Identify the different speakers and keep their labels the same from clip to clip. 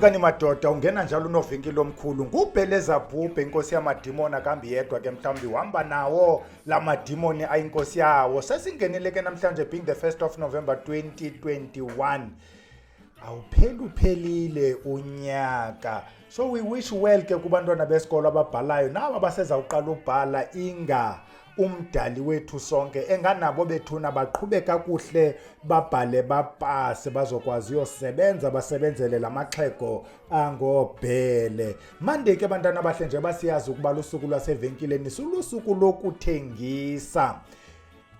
Speaker 1: Phulukani madoda ungena njalo unovinkilo omkhulu ngubheleza bhubhe inkosi yamadimoni akambi yedwa ke mhlawumbi uhamba nawo la madimoni ayinkosi yawo. Sesingenile ke namhlanje being the 1st of November 2021. Awupheli uphelile unyaka. So we wish well ke kubantwana besikolo ababhalayo nawo abaseza uqala ubhala inga umdali wethu sonke enganabo bethuna baqhubeka kakuhle babhale bapase bazokwazi uyosebenza basebenzele lamaxhego angobhele. Mande ke bantwana abahle nje basiyazi ukuba lusuku lwasevenkileni sulusuku lokuthengisa.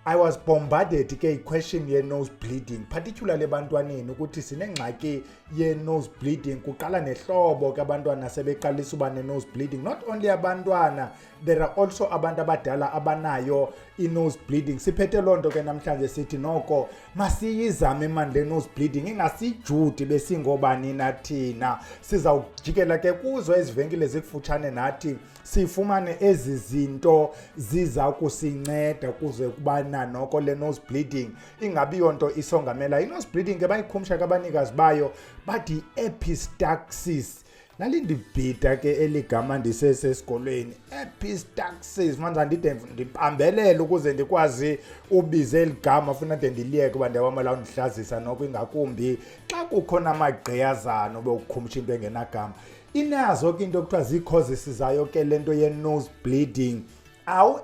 Speaker 1: I was bombarded ke question ye nose bleeding, particularly ebantwaneni ukuthi sinengxaki ye nose bleeding kuqala nehlobo ke abantwana sebeqalisa uba ne nose bleeding. Not only abantwana, there are also abantu abadala abanayo I nose bleeding. Siphethe lonto ke namhlanje sithi noko masiyizame man le nose bleeding ingasijuti besingobani nathina. Sizawujikela ke kuzo ezivenkile zikufutshane nathi sifumane ezi zinto ziza kusinceda kuze kubana noko le nose bleeding ingabi yonto isongamela. I nose bleeding ke bayikhumsha kabanikazi bayo bathi epistaxis. Nalindibhida ke eligama ndisesesikolweni epistaxis manje ndipambelela ukuze ndikwazi ubiza eligama funa nde ndiliyeke uba ndiyawama la undihlazisa noko ingakumbi xa kukhona amagqiyazana obekhumsha into engenagama. Inazo ke into ekuthiwa zii-causes zayo ke lento ye-nose bleeding.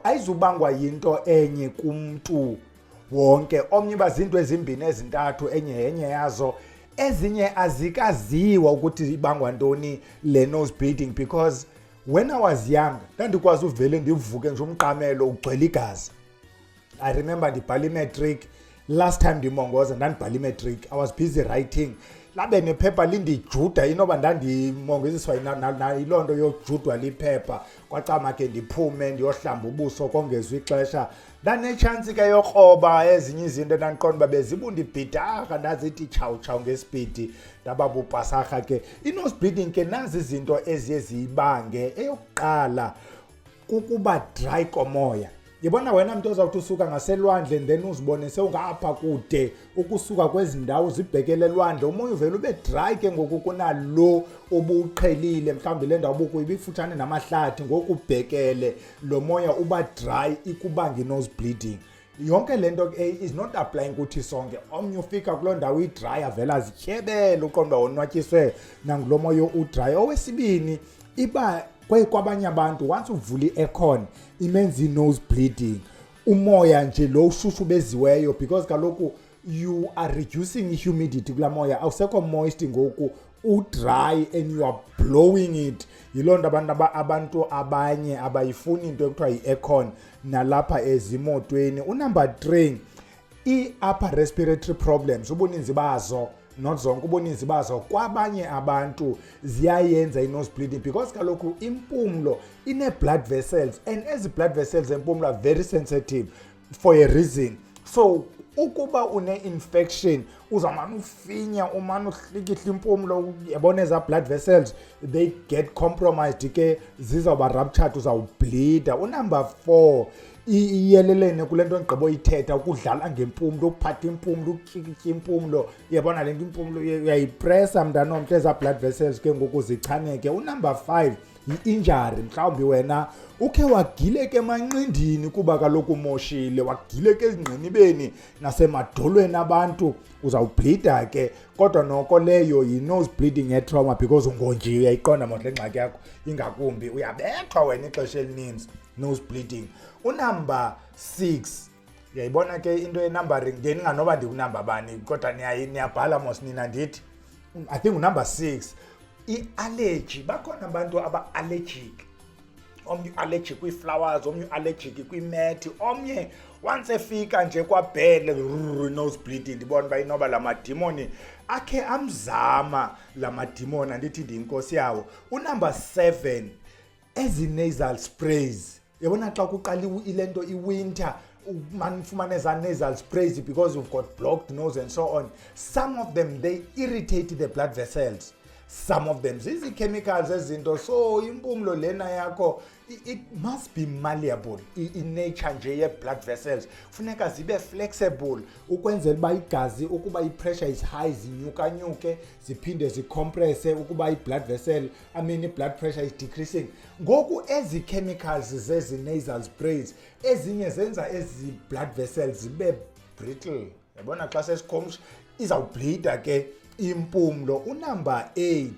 Speaker 1: Ayizubangwa yinto enye kumntu wonke. Omnye bazinto ezimbini ezintathu enye yazo. Ezinye azikaziwa ukuthi ibangwa ntoni le nose bleeding because when I was young ndandikwazi uvele ndivuke nje umqamelo ugcwele igazi. I remember ndibhala imatric last time ndimongoza ndandibhala imatric. I was busy writing. Labe nephepha lindijuda inoba ndandimongeziswa yilonto yojudwa liphepha kwacama ke ndiphume ndiyohlamba ubuso kongezwe ixesha. Ndanechance ke yokroba ezinye izinto endandiqonda uba bezibundibhidaka ndazithi chawu ngesipidi ndababupasarha ke. I-nose bleeding ke nazi izinto eziye ziyibange. Eyokuqala kukuba dry komoya. Yibona wena mntu ozawuthi usuka ngaselwandle then uzibone sewungapha kude ukusuka kwezi ndawo zibhekele elwandle umoya uvela ube dry ke ngoku kunalo obuqhelile mhlawumbi le ndawo bukuyo ibifutshane namahlathi ngokubhekele lo moya uba dry ikubanga i-nose bleeding. Yonke lento is not applying ukuthi sonke. Omnye ufika kuloo ndawo i-dry avela zityebele uqonda wonwatyiswe nangulo moya u-dry. Owesibini iba kwabanye abantu once uvula i-aircon imenza i-nose bleeding. Umoya nje lo ushushu beziweyo because kaloku you are reducing humidity kula moya awusekho moist ngoku u-dry and you are blowing it. Yiloo nto abantu abanye abayifuni into ekuthiwa yi-aircon nalapha ezimotweni. Unumber 3 i-upper respiratory problems ubuninzi bazo not zonke ubuninzi bazo kwabanye abantu ziyayenza i-nose bleeding because kaloku impumlo ine-blood vessels and ezi blood vessels empumlo are very sensitive for a reason. So ukuba une-infection uzamane ufinya umane uhlikihla impumlo yabona eza blood vessels they get compromised ke zizawuba ruptured uzawubleeda. Unumber 4 iyelelene kule nto ngigqibo ithetha ukudlala ngempumlo ukuphatha impumlo ukukikitya impumlo yabona le nto impumlo uyayipressa mntana omhle eza blood vessels ke ngoku zichaneke. Unumber 5 yi-injury. Mhlawumbi wena ukhe wagileke emanqindini kuba kaloku umoshile wagileke ezingqinibeni nasemadolweni abantu uzawubleeda ke kodwa noko leyo yi-nose bleeding ye-trauma because ungonjiwe uyayiqonda mohle ngxaki yakho ingakumbi uyabethwa wena ixesha elininzi nose bleeding. Unumber 6 uyayibona ke into ye-numbering ndinganoba ndikunumber bani kodwa niyabhala mos nina ndithi I think unumber 6 i-allergy. Bakhona abantu aba-allergic. Omnye allergic kwi-flowers, omnye allergic kwi-mat, omnye once efika nje kwabhele nose bleeding ndibona uba inoba la madimoni akhe amzama la madimoni andithi ndiyinkosi yawo. Unumber 7 ezi-nasal sprays. Yabona xa kuqala ilento i-winter manifumane eza nasal sprays because you've got blocked nose and so on. Some of them they irritate the blood vessels. some of them zizi-chemicals ezinto. So impumlo lena yakho it must be malleable in nature nje ye-blood vessels. Funeka zibe flexible ukwenzela uba igazi ukuba i-pressure is high zinyukanyuke ziphinde zicompresse ukuba i-blood vessel i-blood pressure is decreasing. Ngoku ezi-chemicals zezi-nasal sprays ezinye zenza ezi-blood vessels zibe brittle. Yabona xa sesikhomsha izawubleeda ke impumlo. Unumber 8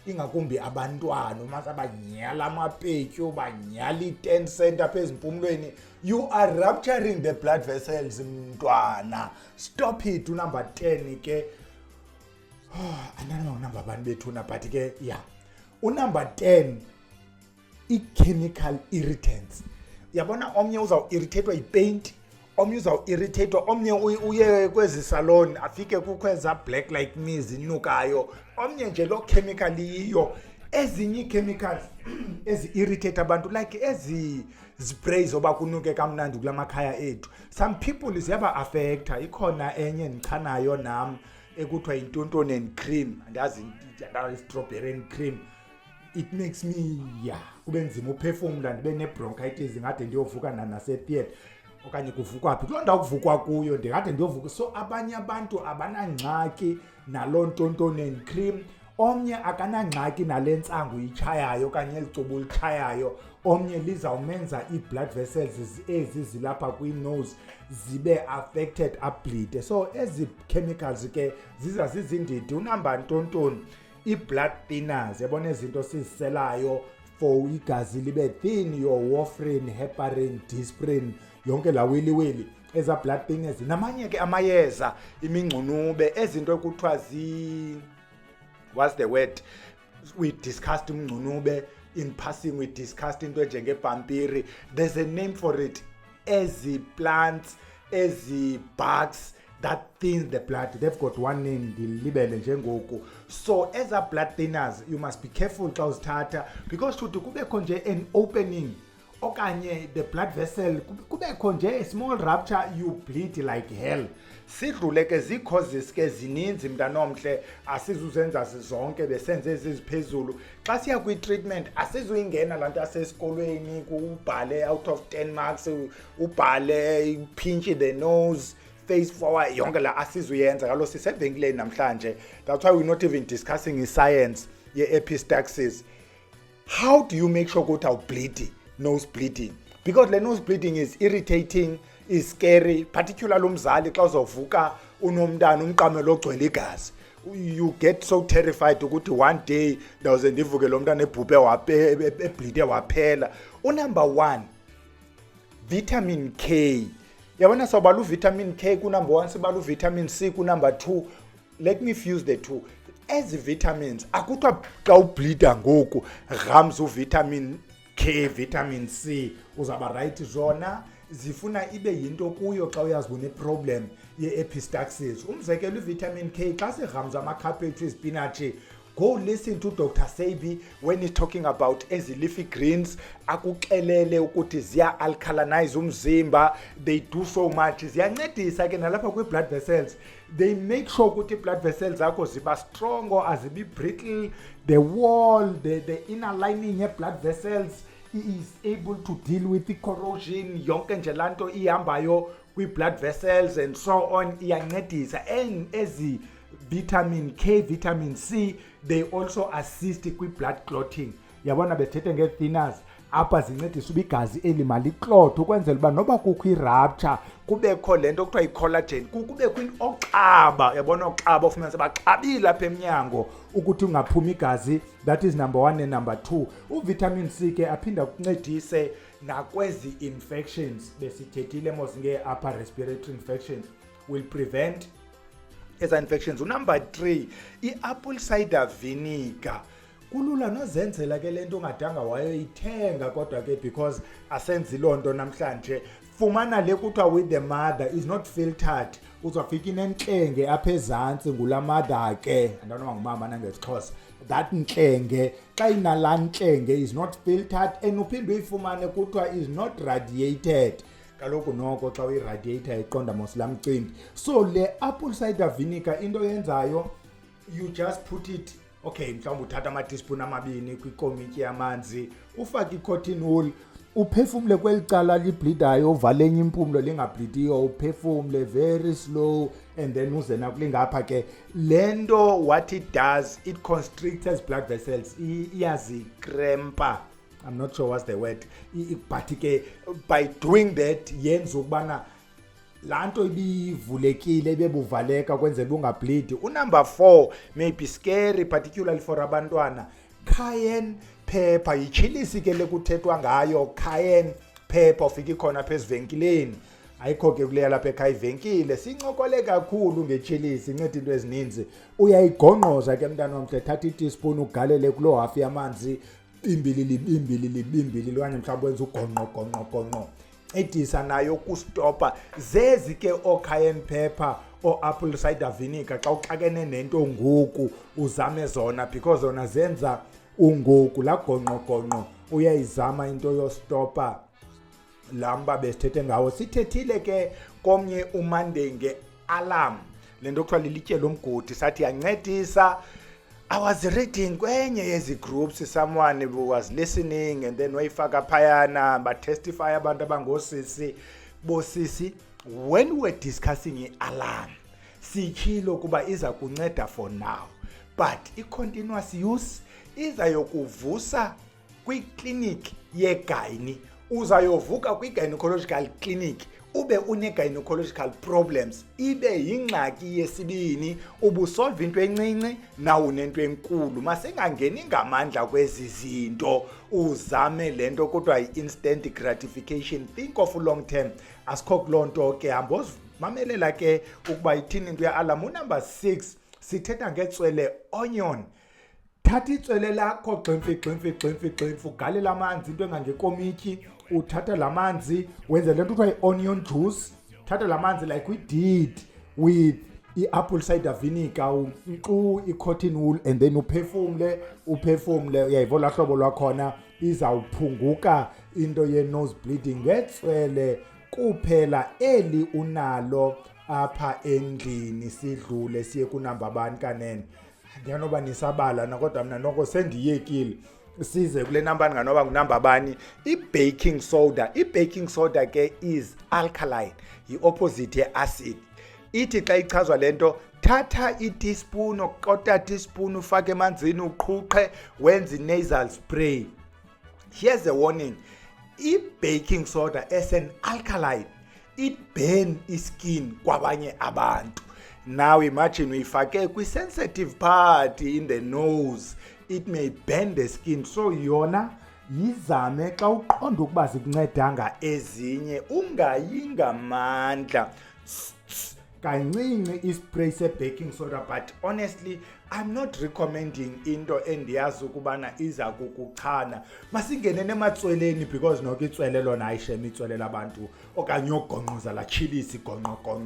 Speaker 1: ingakumbi abantwana umase abanyala amapetyu banyala i-10 cent apha ezimpumlweni, you are rupturing the blood vessels mntwana. Stop it. Unumber 10 ke andana unumber bani bethuna but ke yeah. Unumber 10 i-chemical irritants. Yabona omnye uzawuirritatewa yi-paint, omnye uzawuirritatewa, omnye uye kwezi salon afike kukho eza black like me zinukayo, omnye nje lo chemical yiyo. Ezinye chemicals ezi-irritate abantu like ezi sprays oba kunuke kamnandi kula makhaya ethu, some people ziyaba affecta. Ikhona enye endichanayo nam ekuthiwa yintontoni and cream, andazi strawberry and cream. It makes me kube nzima uphefumla, ndibe ne-bronchitis ngade ndiyovuka nasetheatre okanye kuvukwa phi kuloo ndawo kuvukwa kuyo ndingade ndiyovuka. So abanye abantu abanangxaki naloo ntontoni and cream, omnye akanangxaki nale ntsangu itshayayo okanye elicubu litshayayo, omnye lizawumenza ii-blood vessels ezi zilapha kwi-nose zibe affected ableede. So ezi chemicals ke ziza zizindidi. Unumber ntontoni i-blood thinners, yabona izinto siziselayo for igazi libe thin, your warfarin, heparin, dispirin, yonke la wili eza blood thinners. Namanye ke amayeza imingcunube ezinto ekuthiwa what's the word, we discussed umngcunube in passing, we discussed into enjengepampiri. There's a name for it. Ezi plants, ezi bugs that thins the blood, they've got one name, dilibele njengoku. So as a blood thinners, you must be careful xa uzithatha, because should kubekho nje an opening okanye the blood vessel kubekho nje a small rupture, you bleed like hell. Sidlule ke zi-causes ke zininzi mntanomhle, asizuzenza zizonke besenze eziphezulu. Xa siya kwi-treatment asizuyingena laa nto asesikolweni ubhale out of 10 marks ubhale pinch the nose face forward, yonke la asizuyenza. Kalo sisevenkileni namhlanje. That's why we're not even discussing science ye-epistaxis. How do you make sure ukuthi awubleedi nose bleeding? Because the nose bleeding is irritating, is scary, particularly umzali xa uzovuka unomntana umqamelo ogcwele igazi. You get so terrified ukuthi one day ndawuze ndivuke lo mntana ebhubhe ebleede waphela. Unumber 1 vitamin K. Yabona sobala uvitamin K kunumber 1, sibala uvitamin C kunumber 2. Let me fuse the two. Ezi vitamins akuthiwa xa ubleeda ngoku rams uvitamin K, vitamin C uzaba right. Zona zifuna ibe yinto kuyo xa uyazi une-problem ye-epistaxis. Umzekelo ivitamin K xa sirhamza amakhaphetshu, izipinatshi, go listen to Dr. Sebi when he's talking about ezi leafy greens. Akuxelele ukuthi ziya-alkalinize umzimba, they do so much. Ziyancedisa ke nalapha kwi-blood vessels. They make sure ukuthi blood vessels zakho ziba strong, azibi brittle. The wall, the inner lining ye-blood vessels is able to deal with the corrosion, yonke nje lanto ihambayo kwi-blood vessels and so on, iyancedisa. And ezi vitamin K, vitamin C, they also assist kwi-blood clotting. Yabona bethethe nge-thinners apha zincedisa uba igazi elimali clot ukwenzela uba noba kukho i-rupture kubekho le nto kuthiwa yi-collagen, kubekho oxaba. Yabona oxaba ufumanise baxabile apha emnyango ukuthi ungaphumi igazi. That is number 1 and number 2. Uvitamin C ke aphinda kuncedise nakwezi infections besithethile mos nge-upper respiratory infections, will prevent eza infections. Number 3 i-apple cider vinegar. Kulula nozenzela ke lento ungadanga wayoyithenga, kodwa ke because asenzi lonto namhlanje fumana le kuthiwa with the mother is not filtered. Uzafika inenhlenge apha ezantsi ngula mother ke andonoma ngumama nangesixhosa. That nhlenge xa inala nhlenge is not filtered, and uphinde uyifumane kuthiwa is not radiated. Kaloku noko xa uyiradiator iqonda mosilamcimbi. So le apple cider vinegar into yenzayo, you just put it okay mhlawumbe uthatha ama-teaspoon amabini kwikomityi yamanzi, ufake i-cotton wool, uphefumle kweli cala libleedayo, uvale enye impumlo lingableediyo, uphefumle very slow, and then uze nakulingapha ke. Lento what it does, it constricts blood vessels, iyazikrempa. I'm not sure what's the word, but ke by doing that yenza ukubana laa nto ibivulekile ibebuvaleka kwenzela ungableed. Unumber 4 may be scary, particularly for abantwana. Cayenne pepper, yichilisi ke lekuthethwa ngayo. Cayenne pepper ufika ikhona apha ezivenkileni, ayikho ke kuleya lapha ekhaya ivenkile. Sincokole kakhulu ngechilisi, inceda into ezininzi. Uyayigongqoza ke mntana omhle, thatha i-teaspoon ugalele kuloo hafu yamanzi, bimbili lwanye mhlawumbe wenza ugongqo. Edisa nayo kustopa. Zezi ke o-cayenne pepper o-apple cider vinegar xa uxakene nento ngoku uzame zona, because zona zenza ungoku. La gongqo uyayizama into yostopa lamba besithethe ngawo. Sithethile ke komnye uMonday nge-alarm, lento kuthiwa lilitye lomgodi, sathi yancedisa. I was reading kwenye yezi groups, someone who was listening and then wayifaka phayana batestify abantu abangosisi bosisi. When we were discussing i-alarm, sichilo kuba iza kunceda for now, but i-continuous use izayokuvusa kwiklinikhi yegayini. Uzayovuka kwi-gynecological clinic ube une-gynecological problems, ibe yingxaki yesibini, ubusolve into encinci na unento enkulu. Masingangeni ngamandla kwezi zinto, uzame lento kodwa i-instant gratification. Think of long term. Asikho kuloo nto ke, mamelela ke ukuba ithini into ya-alarm. Unumber 6 sithetha ngetswele, onion. Thatha itswele lakho gximfi, ugalela amanzi into engangekomityi, uthatha la manzi wenze lento kuthiwa i-onion juice. Thatha la manzi like we did with i-apple cider vinegar, unkxu i-cotton wool, and then uphefumle. Uyayivola hlobo lwakhona, izawuphunguka into ye-nose bleeding ngetswele kuphela eli unalo apha endlini. Sidlule siye kunamba bani kanene, ndiyanoba nisabala na, kodwa mna noko sendiyekile. Size kule namba nganoba ngunamba bani. I-baking soda ke is alkaline, yi-opposite ye-acid. Ithi xa ichazwa lento, thatha i-teaspoon okota teaspoon ufake emanzini uqhuqhe wenze i-nasal spray. Here's a warning, i-baking soda as an alkaline, it burn iskin kwabanye abantu. Now imagine uyifake kwi-sensitive part in the nose, it may burn the skin. So yona yizame xa uqonda ukuba zikuncedanga ezinye, ungayingamandla. Kancinci ispray se-baking soda, but honestly I'm not recommending into endiyazi ukubana iza kukuchana. Masingene nematsweleni, because noko itswele lona ayishemi itswele labantu, okanye yogongquza la chilisi gongqo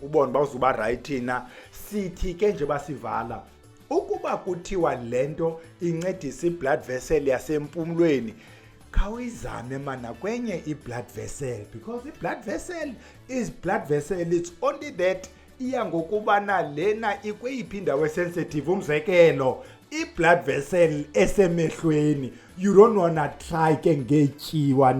Speaker 1: ubone uba uzuba right na. Sithi ke nje basivala ukuba kuthiwa lento incedisa i-blood vessel yasempumlweni, khawuyizame mana kwenye i-blood vessel, because i-blood vessel is blood vessel. It's only that iya ngokubana lena ikweyiphi indawo esensitive. Umzekelo, i-blood vessel esemehlweni, you don't wanna try ke ngetyiwa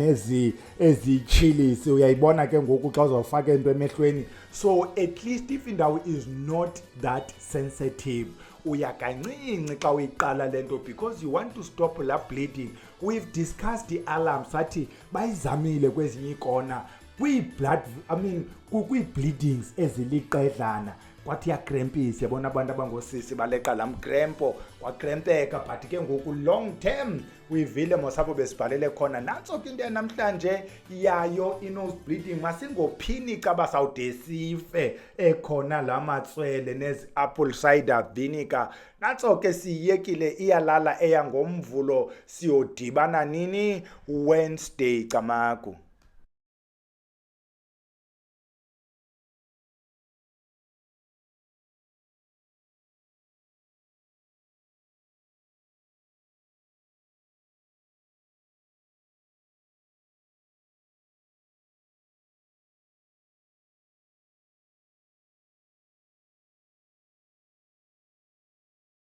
Speaker 1: ezichilisi, uyayibona ke ngoku xa uzawufaka into emehlweni. So at least if indawo is not that sensitive, uya kancinci xa uyiqala lento, because you want to stop la bleeding. We've discussed the alarm, sathi bayizamile kwezinye ikona kwi-bleedings eziliqedlana, kwathi yakrempisa. Yabona abantu abangosisi baleqa lam krempo, kwakrempeka, but ke ngoku long term uyivile mosapho besibhalele khona. Nantso ke into yanamhlanje yayo i-nose bleeding. Masingophini xa basawude sife ekhona la matswele nezi-apple cider vinegar. Nantso ke siyekile, iyalala eya ngomvulo, siyodibana nini Wednesday camaku.